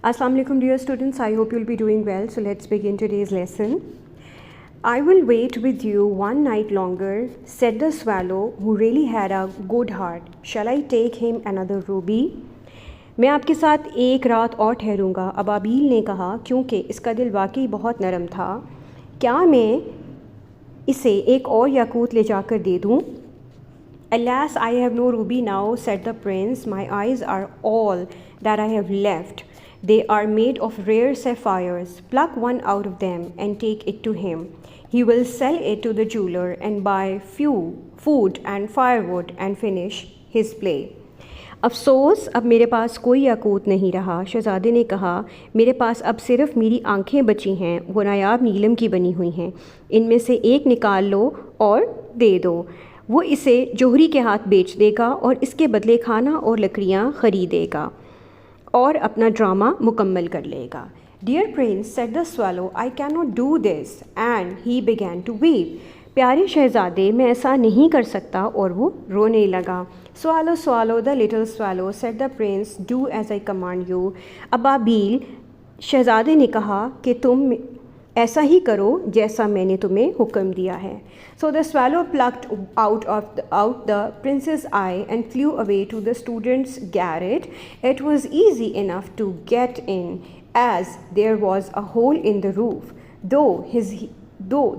Assalamu alaikum dear students, I hope you'll be doing well. So let's begin today's lesson. I will wait with you one night longer, said the swallow, who really had a good heart. Shall I take him another ruby? मैं आपके साथ एक रात और ठहरूंगा, अबाबील ने कहा, क्योंकि इसका दिल वाकई बहुत नरम था. क्या मैं इसे एक और याकूत ले जाकर दे दूँ? Alas, I have no ruby now, said the prince. My eyes are all that I have left. They are made of rare sapphires. Pluck one out of them and take it to him. He will sell it to the jeweler and buy few food and firewood and finish his play. अफसोस, अब मेरे पास कोई याकूत नहीं रहा. शहज़ादे ने कहा, मेरे पास अब सिर्फ मेरी आंखें बची हैं, वो नायाब नीलम की बनी हुई हैं. इनमें से एक निकाल लो और दे दो. वो इसे जोहरी के हाथ बेच देगा और इसके बदले खाना और लकड़ियाँ ख़रीदेगा और अपना ड्रामा मुकम्मल कर लेगा. Dear prince, said the swallow, I can not do this, and he began to weep. प्यारे शहज़ादे, मैं ऐसा नहीं कर सकता, और वो रोने लगा. Swallow swallow the little swallow, said the prince, do as I command you. अबाबील, शहज़ादे ने कहा कि तुम ऐसा ही करो जैसा मैंने तुम्हें हुक्म दिया है. So the swallow plucked out the prince's eye and flew away to the student's garret. It was easy enough to get in, as there was a hole in the roof. Though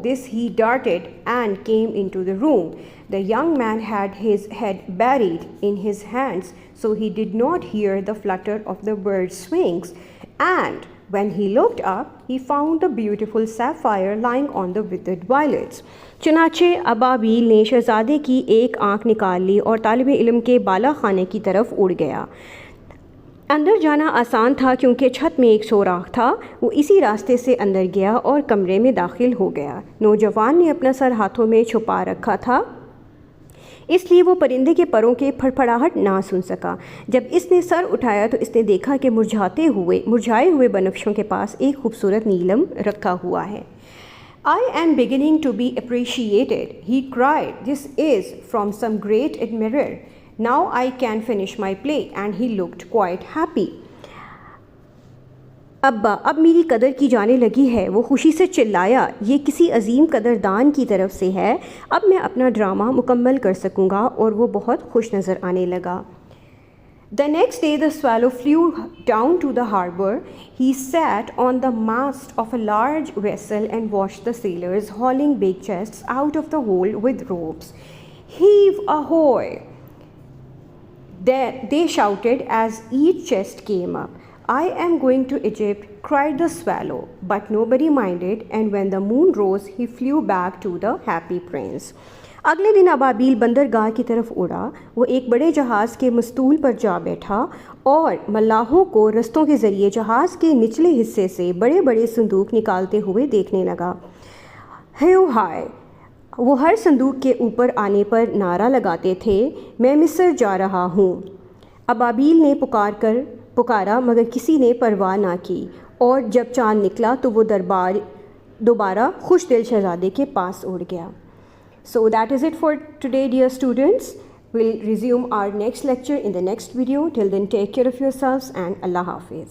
this he darted and came into the room. The young man had his head buried in his hands, so he did not hear the flutter of the bird's wings. And when he looked up, he found the beautiful sapphire lying on the withered violets. चुनाचे अबाबील ने शहज़ादे की एक आँख निकाल ली और तालिब इल्म के बाला खाने की तरफ उड़ गया. अंदर जाना आसान था क्योंकि छत में एक सोराख था. वो इसी रास्ते से अंदर गया और कमरे में दाखिल हो गया. नौजवान ने अपना सर हाथों में छुपा रखा था, इसलिए वो परिंदे के परों के फड़फड़ाहट ना सुन सका. जब इसने सर उठाया तो इसने देखा कि मुरझाए हुए बनफशों के पास एक खूबसूरत नीलम रखा हुआ है. I am beginning to be appreciated, he cried. This is from some great admirer. Now I can finish my play, and he looked quite happy. अब्बा, अब मेरी कदर की जाने लगी है, वो खुशी से चिल्लाया. ये किसी अजीम कदरदान की तरफ से है. अब मैं अपना ड्रामा मुकम्मल कर सकूँगा, और वो बहुत खुश नज़र आने लगा. The next day the swallow flew down to the harbor. He sat on the mast of a large vessel and watched the sailors hauling big chests out of the hold with ropes. Heave ahoy! They shouted as each chest came up. I am going to Egypt, cried the swallow, but nobody minded, and when the moon rose, he flew back to the happy prince. अगले दिन अबाबील बंदरगाह की तरफ उड़ा. वो एक बड़े जहाज़ के मस्तूल पर जा बैठा और मल्लाहों को रस्तों के ज़रिए जहाज़ के निचले हिस्से से बड़े बड़े संदूक निकालते हुए देखने लगा. हेयो हाय! वो हर संदूक के ऊपर आने पर नारा लगाते थे, मैं मिस्र जा रहा हूँ. अबाबील ने पुकारा, मगर किसी ने परवाह ना की, और जब चाँद निकला तो वो दोबारा खुश दिल शहज़ादे के पास उड़ गया. So that is it for today, dear students. We'll resume our next lecture in the next video. Till then, take care of yourselves, and Allah Hafiz.